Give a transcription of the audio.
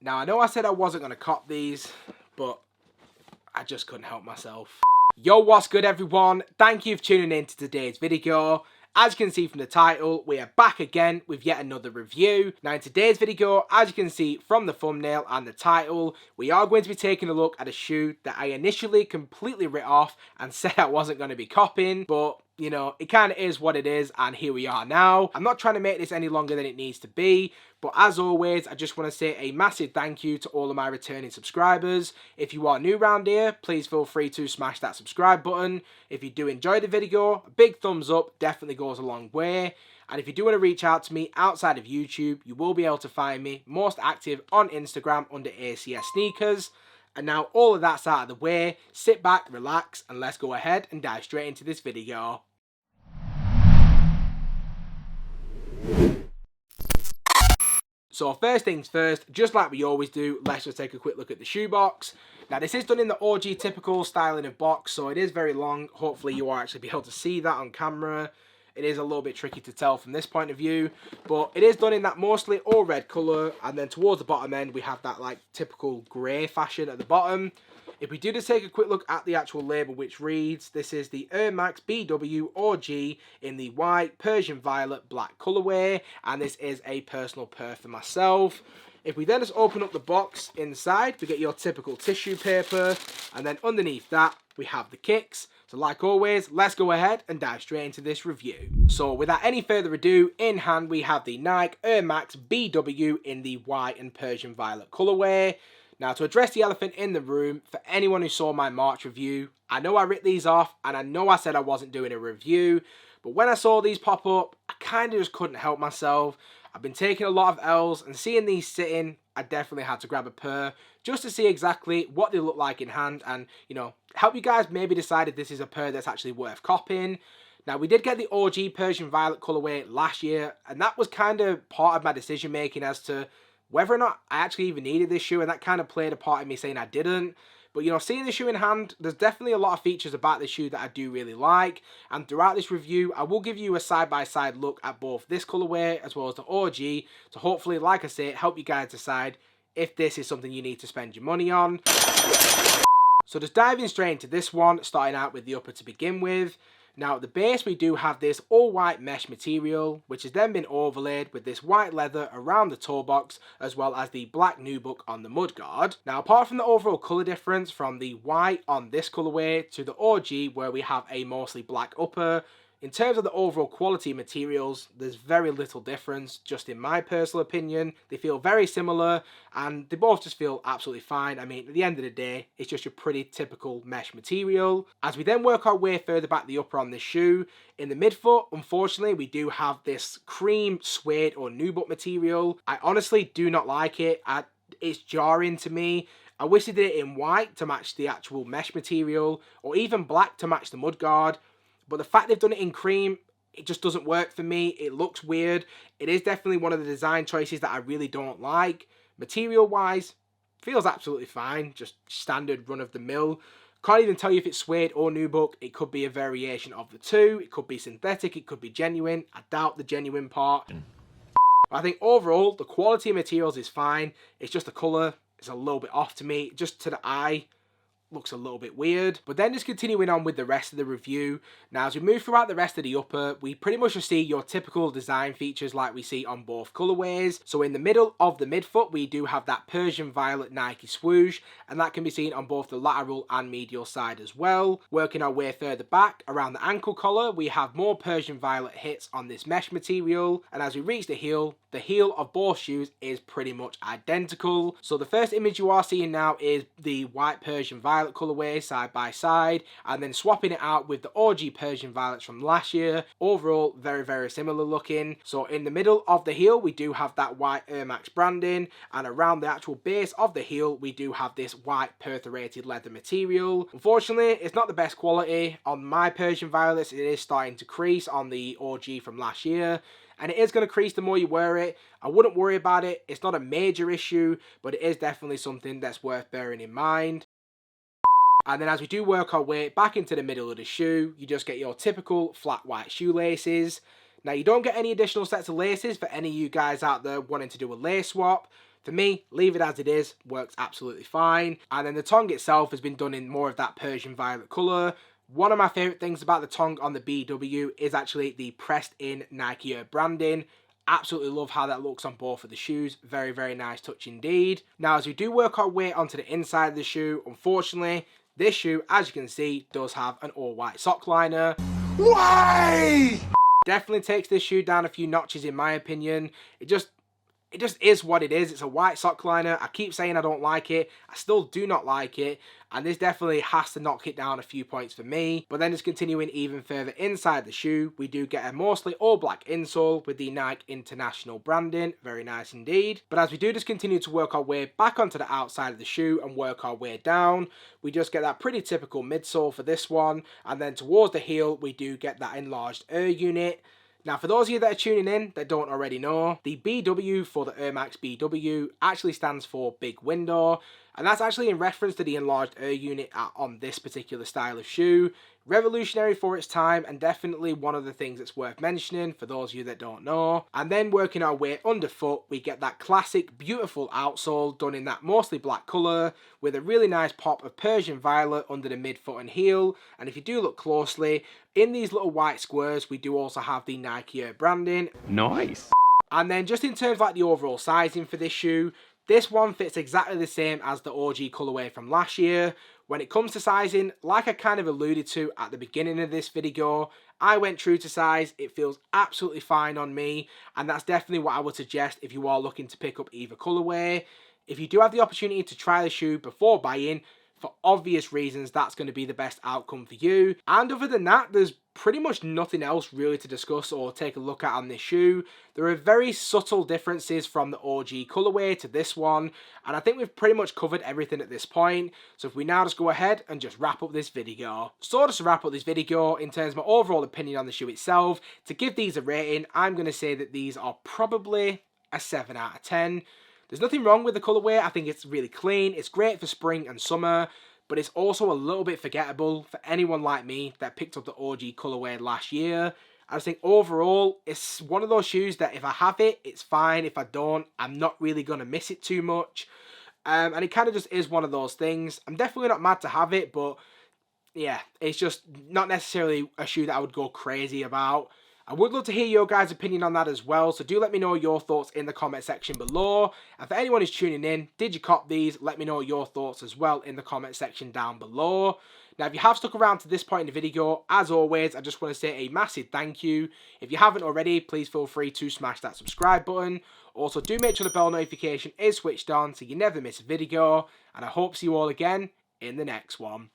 Now, I know I said I wasn't going to cop these, but I just couldn't help myself. Yo, what's good everyone? Thank you for tuning in to today's video. As you can see from the title, we are back again with yet another review. Now in today's video, as you can see from the thumbnail and the title, we are going to be taking a look at a shoe that I initially completely writ off and said I wasn't going to be copying, but you know, it kind of is what it is, and here we are now. I'm not trying to make this any longer than it needs to be, but as always, I just want to say a massive thank you to all of my returning subscribers. If you are new around here, please feel free to smash that subscribe button. If you do enjoy the video, a big thumbs up definitely goes a long way. And if you do want to reach out to me outside of YouTube, you will be able to find me most active on Instagram under ACS Sneakers. And now all of that's out of the way, sit back, relax, and let's go ahead and dive straight into this video. So first things first, just like we always do, let's just take a quick look at the shoebox. Now this is done in the OG typical styling of box, so it is very long. Hopefully you will actually be able to see that on camera. It is a little bit tricky to tell from this point of view, but it is done in that mostly all red colour, and then towards the bottom end we have that like typical grey fashion at the bottom. If we do just take a quick look at the actual label, which reads, this is the Air Max BW OG in the White Persian Violet Black Colourway, and this is a personal pair for myself. If we then just open up the box inside, we get your typical tissue paper, and then underneath that we have the kicks. So like always, let's go ahead and dive straight into this review. So without any further ado, in hand we have the Nike Air Max BW in the White and Persian Violet Colourway. Now to address the elephant in the room, for anyone who saw my March review, I know I ripped these off and I know I said I wasn't doing a review, but when I saw these pop up, I kind of just couldn't help myself. I've been taking a lot of L's, and seeing these sitting, I definitely had to grab a pair just to see exactly what they look like in hand and, you know, help you guys maybe decide if this is a pair that's actually worth copying. Now, we did get the OG Persian Violet Colourway last year, and that was kind of part of my decision making as to whether or not I actually even needed this shoe, and that kind of played a part in me saying I didn't. But, you know, seeing the shoe in hand, there's definitely a lot of features about this shoe that I do really like. And throughout this review, I will give you a side-by-side look at both this colourway as well as the OG to hopefully, like I say, help you guys decide if this is something you need to spend your money on. So just diving straight into this one, starting out with the upper to begin with. Now at the base we do have this all white mesh material, which has then been overlaid with this white leather around the toe box, as well as the black nubuck on the mudguard. Now apart from the overall colour difference from the white on this colourway to the OG where we have a mostly black upper, in terms of the overall quality materials, there's very little difference, just in my personal opinion. They feel very similar, and they both just feel absolutely fine. I mean, at the end of the day, it's just your pretty typical mesh material. As we then work our way further back the upper on this shoe, in the midfoot, unfortunately, we do have this cream suede or nubuck material. I honestly do not like it. It's jarring to me. I wish they did it in white to match the actual mesh material, or even black to match the mudguard. But the fact they've done it in cream, it just doesn't work for me. It looks weird. It is definitely one of the design choices that I really don't like. Material-wise, feels absolutely fine. Just standard run-of-the-mill. Can't even tell you if it's suede or nubuck. It could be a variation of the two. It could be synthetic. It could be genuine. I doubt the genuine part. But I think overall, the quality of materials is fine. It's just the colour is a little bit off to me. Just to the eye, looks a little bit weird. But then just continuing on with the rest of the review. Now as we move throughout the rest of the upper, we pretty much just see your typical design features like we see on both colorways. So in the middle of the midfoot, we do have that Persian Violet Nike swoosh, and that can be seen on both the lateral and medial side as well. Working our way further back around the ankle collar, we have more Persian Violet hits on this mesh material, and as we reach the heel of both shoes is pretty much identical. So the first image you are seeing now is the White Persian Violet colorway side by side, and then swapping it out with the OG Persian Violets from last year. Overall, very, very similar looking. So in the middle of the heel, we do have that white Air Max branding, and around the actual base of the heel, we do have this white perforated leather material. Unfortunately, it's not the best quality. On my Persian Violets, it is starting to crease on the OG from last year, and it is going to crease the more you wear it. I wouldn't worry about it. It's not a major issue, but it is definitely something that's worth bearing in mind. And then as we do work our way back into the middle of the shoe, you just get your typical flat white shoelaces. Now you don't get any additional sets of laces for any of you guys out there wanting to do a lace swap. For me, leave it as it is, works absolutely fine. And then the tongue itself has been done in more of that Persian violet colour. One of my favourite things about the tongue on the BW is actually the pressed in Nike Air branding. Absolutely love how that looks on both of the shoes. Very, very nice touch indeed. Now, as we do work our way onto the inside of the shoe, unfortunately, this shoe, as you can see, does have an all-white sock liner. Why? Definitely takes this shoe down a few notches in my opinion. It just is what it is. It's a white sock liner. I keep saying I don't like it. I still do not like it. And this definitely has to knock it down a few points for me. But then just continuing even further inside the shoe, we do get a mostly all black insole with the Nike International branding. Very nice indeed. But as we do just continue to work our way back onto the outside of the shoe and work our way down, we just get that pretty typical midsole for this one. And then towards the heel, we do get that enlarged Air unit. Now, for those of you that are tuning in that don't already know, the BW for the Air Max BW actually stands for Big Window, and that's actually in reference to the enlarged Air unit on this particular style of shoe. Revolutionary for its time, and definitely one of the things that's worth mentioning for those of you that don't know. And then working our way underfoot, we get that classic beautiful outsole done in that mostly black colour with a really nice pop of Persian violet under the midfoot and heel. And if you do look closely, in these little white squares, we do also have the Nike Air branding. Nice. And then just in terms of like the overall sizing for this shoe, this one fits exactly the same as the OG colourway from last year. When it comes to sizing, like I kind of alluded to at the beginning of this video, I went true to size. It feels absolutely fine on me, and that's definitely what I would suggest if you are looking to pick up either colourway. If you do have the opportunity to try the shoe before buying, for obvious reasons, that's going to be the best outcome for you. And other than that, there's pretty much nothing else really to discuss or take a look at on this shoe. There are very subtle differences from the OG colourway to this one, and I think we've pretty much covered everything at this point. So if we now just go ahead and just wrap up this video. So just to wrap up this video, in terms of my overall opinion on the shoe itself, to give these a rating, I'm going to say that these are probably a 7 out of 10. There's nothing wrong with the colourway. I think it's really clean. It's great for spring and summer, but it's also a little bit forgettable for anyone like me that picked up the OG colourway last year. I just think overall, it's one of those shoes that if I have it, it's fine. If I don't, I'm not really going to miss it too much. And it kind of just is one of those things. I'm definitely not mad to have it, but yeah, it's just not necessarily a shoe that I would go crazy about. I would love to hear your guys' opinion on that as well, so do let me know your thoughts in the comment section below. And for anyone who's tuning in, did you cop these? Let me know your thoughts as well in the comment section down below. Now, if you have stuck around to this point in the video, as always, I just want to say a massive thank you. If you haven't already, please feel free to smash that subscribe button. Also, do make sure the bell notification is switched on so you never miss a video. And I hope to see you all again in the next one.